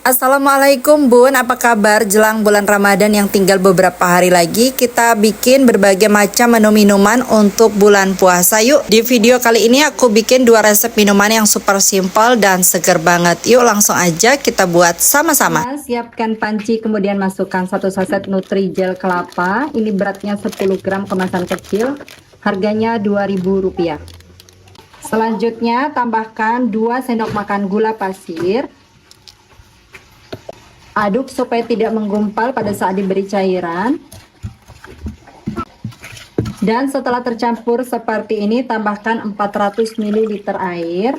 Assalamualaikum Bun, apa kabar? Jelang bulan Ramadan yang tinggal beberapa hari lagi, kita bikin berbagai macam menu minuman untuk bulan puasa. Yuk, di video kali ini aku bikin 2 resep minuman yang super simpel dan seger banget. Yuk langsung aja kita buat sama-sama. Siapkan panci, kemudian masukkan 1 saset Nutrijel kelapa. Ini beratnya 10 gram kemasan kecil, harganya Rp2.000. Selanjutnya tambahkan 2 sendok makan gula pasir. Aduk supaya tidak menggumpal pada saat diberi cairan. Dan setelah tercampur seperti ini, tambahkan 400 ml air.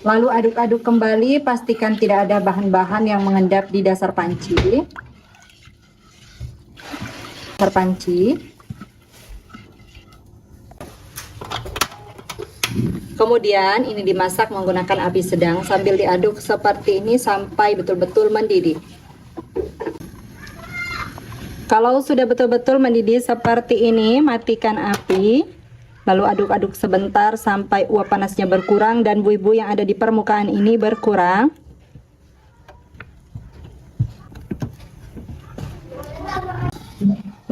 Lalu aduk-aduk kembali, pastikan tidak ada bahan-bahan yang mengendap di dasar panci. Kemudian ini dimasak menggunakan api sedang sambil diaduk seperti ini sampai betul-betul mendidih. Kalau sudah betul-betul mendidih seperti ini, matikan api. Lalu aduk-aduk sebentar sampai uap panasnya berkurang dan buih-buih yang ada di permukaan ini berkurang.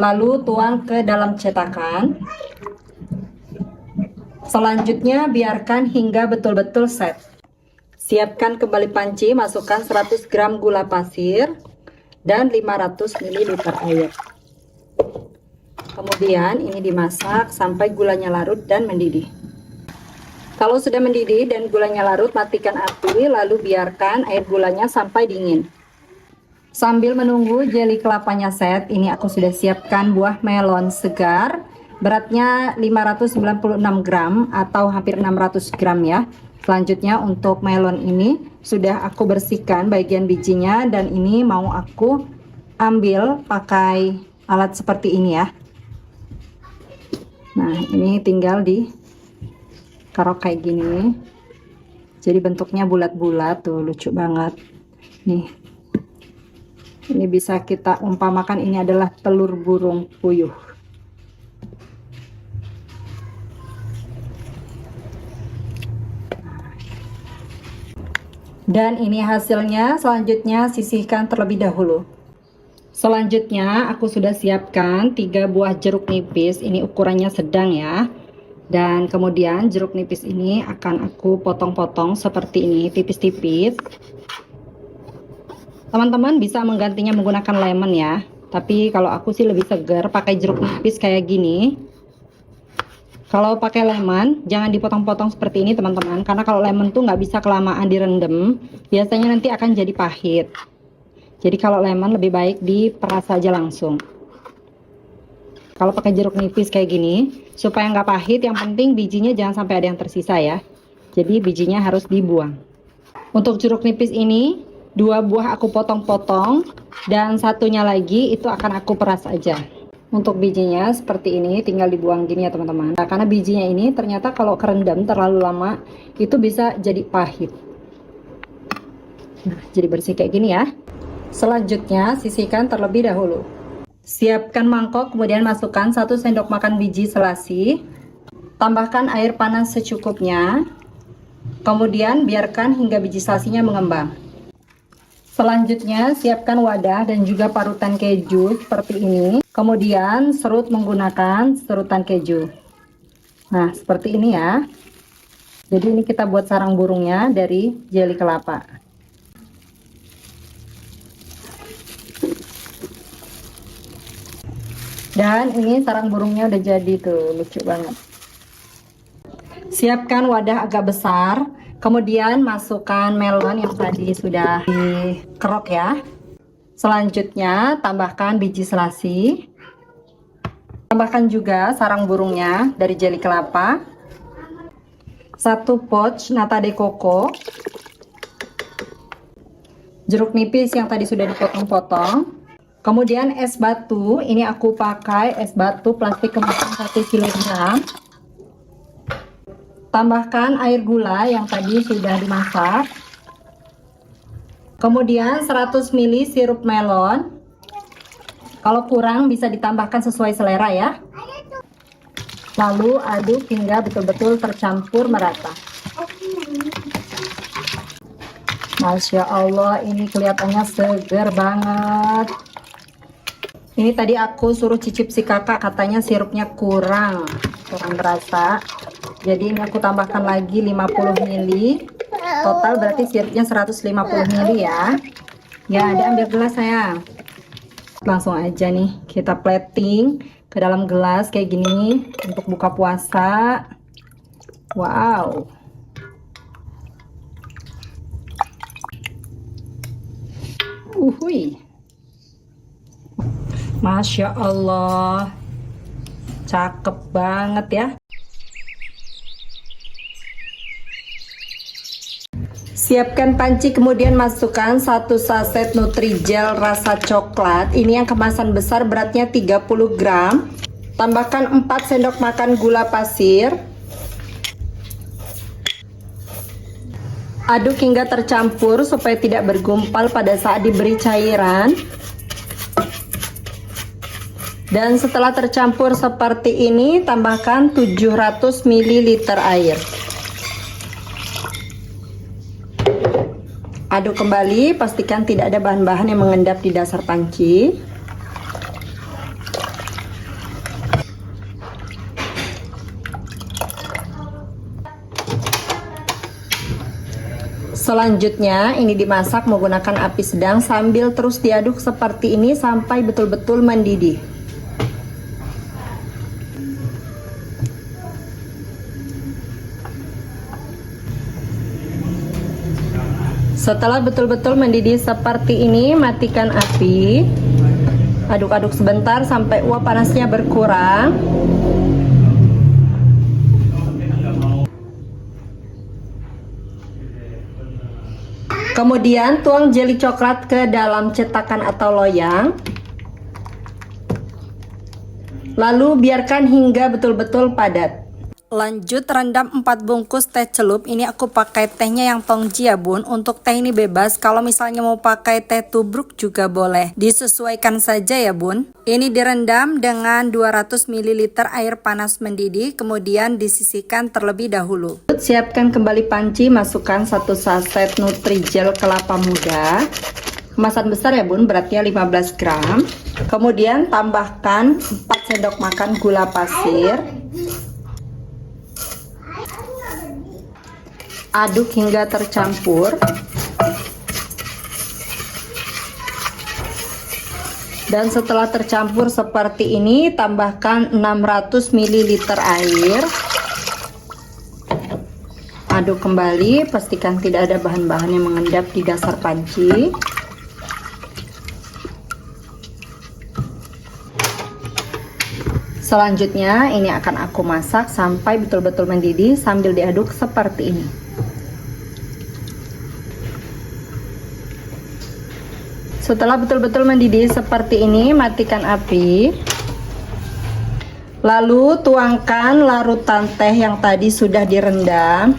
Lalu tuang ke dalam cetakan. Selanjutnya biarkan hingga betul-betul set. Siapkan kembali panci, masukkan 100 gram gula pasir dan 500 ml air. Kemudian ini dimasak sampai gulanya larut dan mendidih. Kalau sudah mendidih dan gulanya larut, matikan api, lalu biarkan air gulanya sampai dingin. Sambil menunggu jeli kelapanya set, ini aku sudah siapkan buah melon segar. Beratnya 596 gram atau hampir 600 gram ya. Selanjutnya untuk melon ini sudah aku bersihkan bagian bijinya dan ini mau aku ambil pakai alat seperti ini ya. Nah, ini tinggal dikerok kayak gini. Jadi bentuknya bulat-bulat tuh, lucu banget. Nih. Ini bisa kita umpamakan ini adalah telur burung puyuh. Dan ini hasilnya. Selanjutnya sisihkan terlebih dahulu. Selanjutnya aku sudah siapkan 3 buah jeruk nipis. Ini ukurannya sedang ya. Dan kemudian jeruk nipis ini akan aku potong-potong seperti ini, tipis-tipis. Teman-teman bisa menggantinya menggunakan lemon ya. Tapi kalau aku sih lebih segar pakai jeruk nipis kayak gini. Kalau pakai lemon, jangan dipotong-potong seperti ini teman-teman. Karena kalau lemon tuh nggak bisa kelamaan direndam, biasanya nanti akan jadi pahit. Jadi kalau lemon lebih baik diperas saja langsung. Kalau pakai jeruk nipis kayak gini, supaya nggak pahit, yang penting bijinya jangan sampai ada yang tersisa ya. Jadi bijinya harus dibuang. Untuk jeruk nipis ini, 2 buah aku potong-potong, dan satunya lagi itu akan aku peras aja. Untuk bijinya seperti ini, tinggal dibuang gini ya teman-teman. Nah, karena bijinya ini ternyata kalau kerendam terlalu lama itu bisa jadi pahit. Nah, jadi bersih kayak gini ya. Selanjutnya sisihkan terlebih dahulu. Siapkan mangkok, kemudian masukkan 1 sendok makan biji selasi. Tambahkan air panas secukupnya. Kemudian biarkan hingga biji selasinya mengembang. Selanjutnya siapkan wadah dan juga parutan keju seperti ini. Kemudian serut menggunakan serutan keju. Nah, seperti ini ya. Jadi ini kita buat sarang burungnya dari jeli kelapa. Dan ini sarang burungnya udah jadi tuh, lucu banget. Siapkan wadah agak besar. Kemudian masukkan melon yang tadi sudah dikerok ya. Selanjutnya tambahkan biji selasi. Tambahkan juga sarang burungnya dari jeli kelapa. 1 pouch nata de coco. Jeruk nipis yang tadi sudah dipotong-potong. Kemudian es batu. Ini aku pakai es batu plastik kemasan 1 kg. Tambahkan air gula yang tadi sudah dimasak. Kemudian 100 ml sirup melon. Kalau kurang bisa ditambahkan sesuai selera ya. Lalu aduk hingga betul-betul tercampur merata. Masya Allah, ini kelihatannya seger banget. Ini tadi aku suruh cicip si kakak, katanya sirupnya kurang berasa. Jadi ini aku tambahkan lagi 50 ml. Total berarti sirupnya 150 ml ya. Ya, ada ambil gelas sayang. Langsung aja nih kita plating ke dalam gelas kayak gini untuk buka puasa. Wow. Uhui. Masya Allah, cakep banget ya. Siapkan panci, kemudian masukkan 1 saset Nutrijel rasa coklat. Ini yang kemasan besar, beratnya 30 gram. Tambahkan 4 sendok makan gula pasir. Aduk hingga tercampur supaya tidak bergumpal pada saat diberi cairan. Dan setelah tercampur seperti ini, tambahkan 700 ml air. Aduk kembali, pastikan tidak ada bahan-bahan yang mengendap di dasar panci. Selanjutnya ini dimasak menggunakan api sedang sambil terus diaduk seperti ini sampai betul-betul mendidih. Setelah betul-betul mendidih seperti ini, matikan api. Aduk-aduk sebentar sampai uap panasnya berkurang. Kemudian tuang jeli coklat ke dalam cetakan atau loyang. Lalu biarkan hingga betul-betul padat. Lanjut rendam 4 bungkus teh celup. Ini aku pakai tehnya yang tongji ya bun. Untuk teh ini bebas, kalau misalnya mau pakai teh tubruk juga boleh. Disesuaikan saja ya bun. Ini direndam dengan 200 ml air panas mendidih, kemudian disisihkan terlebih dahulu. Siapkan kembali panci, masukkan 1 saset Nutrijel kelapa muda. Kemasan besar ya bun, beratnya 15 gram. Kemudian tambahkan 4 sendok makan gula pasir. Aduk hingga tercampur. Dan setelah tercampur seperti ini, tambahkan 600 ml air. Aduk kembali, pastikan tidak ada bahan-bahan yang mengendap di dasar panci. Selanjutnya ini akan aku masak sampai betul-betul mendidih sambil diaduk seperti ini. Setelah betul-betul mendidih seperti ini, matikan api. Lalu tuangkan larutan teh yang tadi sudah direndam.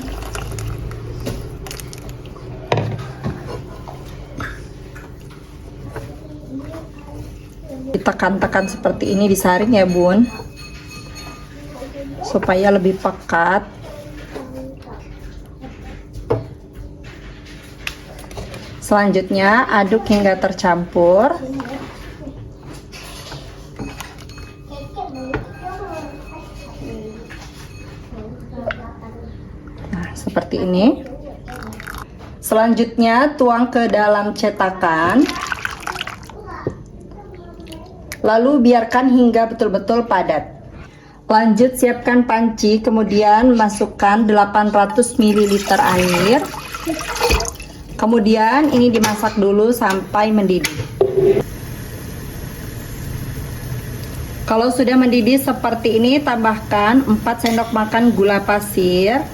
Ditekan-tekan seperti ini, disaring ya bun, supaya lebih pekat. Selanjutnya aduk hingga tercampur. Nah, seperti ini. Selanjutnya tuang ke dalam cetakan. Lalu biarkan hingga betul-betul padat. Lanjut siapkan panci, kemudian masukkan 800 ml air. Kemudian ini dimasak dulu sampai mendidih. Kalau sudah mendidih seperti ini, tambahkan 4 sendok makan gula pasir,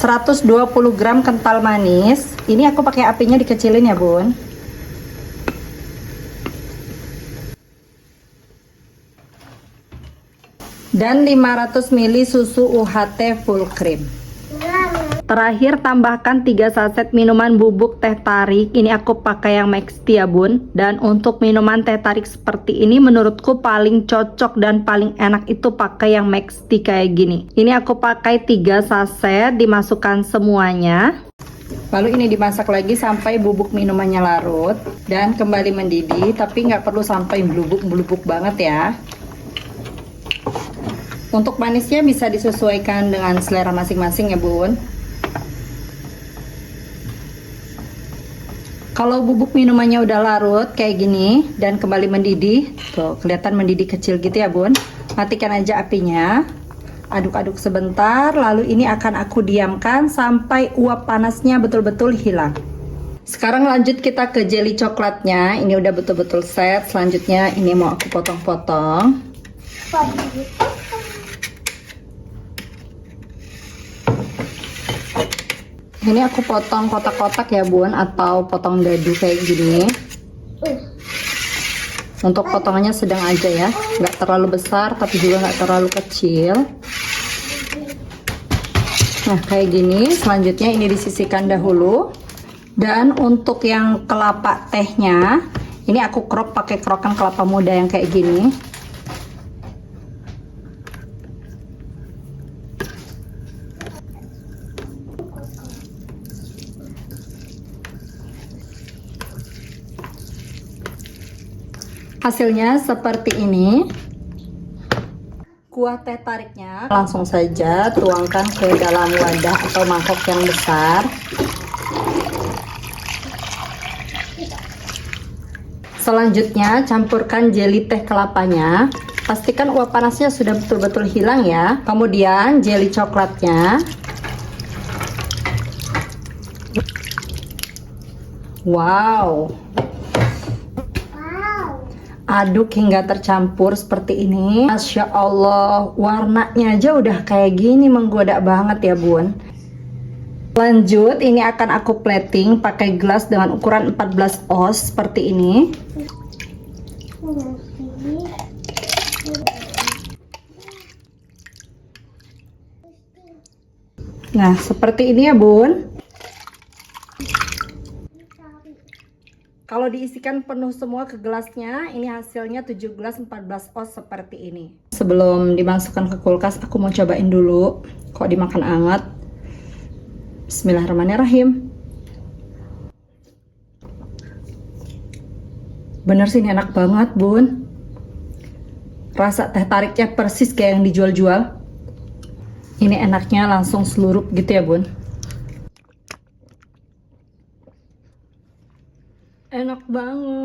120 gram kental manis. Ini aku pakai apinya dikecilin ya bun. Dan 500 ml susu UHT full cream. Terakhir tambahkan 3 saset minuman bubuk teh tarik. Ini aku pakai yang Maxi ya bun. Dan untuk minuman teh tarik seperti ini menurutku paling cocok dan paling enak itu pakai yang Maxi kayak gini. Ini aku pakai 3 saset, dimasukkan semuanya. Lalu ini dimasak lagi sampai bubuk minumannya larut dan kembali mendidih, tapi nggak perlu sampai belubuk-belubuk banget ya. Untuk manisnya bisa disesuaikan dengan selera masing-masing ya bun. Kalau bubuk minumannya udah larut kayak gini dan kembali mendidih, tuh kelihatan mendidih kecil gitu ya bun. Matikan aja apinya, aduk-aduk sebentar, lalu ini akan aku diamkan sampai uap panasnya betul-betul hilang. Sekarang lanjut kita ke jelly coklatnya. Ini udah betul-betul set. Selanjutnya ini mau aku potong-potong. Ini aku potong kotak-kotak ya bun, atau potong dadu kayak gini. Untuk potongannya sedang aja ya, nggak terlalu besar tapi juga nggak terlalu kecil. Nah kayak gini. Selanjutnya ini disisihkan dahulu. Dan untuk yang kelapa tehnya, ini aku crop pakai kerokan kelapa muda yang kayak gini. Hasilnya seperti ini. Kuah teh tariknya langsung saja tuangkan ke dalam wadah atau mangkok yang besar. Selanjutnya campurkan jelly teh kelapanya. Pastikan uap panasnya sudah betul-betul hilang ya. Kemudian jelly coklatnya. Wow. Aduk hingga tercampur seperti ini. Masya Allah, warnanya aja udah kayak gini, menggoda banget ya bun. Lanjut, ini akan aku plating pakai gelas dengan ukuran 14 oz seperti ini. Nah, seperti ini ya bun. Kalau diisikan penuh semua ke gelasnya, ini hasilnya 7 gelas 14 oz seperti ini. Sebelum dimasukkan ke kulkas, aku mau cobain dulu. Kok dimakan anget. Bismillahirrahmanirrahim. Bener sih, ini enak banget bun. Rasa teh tariknya persis kayak yang dijual-jual. Ini enaknya langsung seluruh gitu ya bun. Enak banget.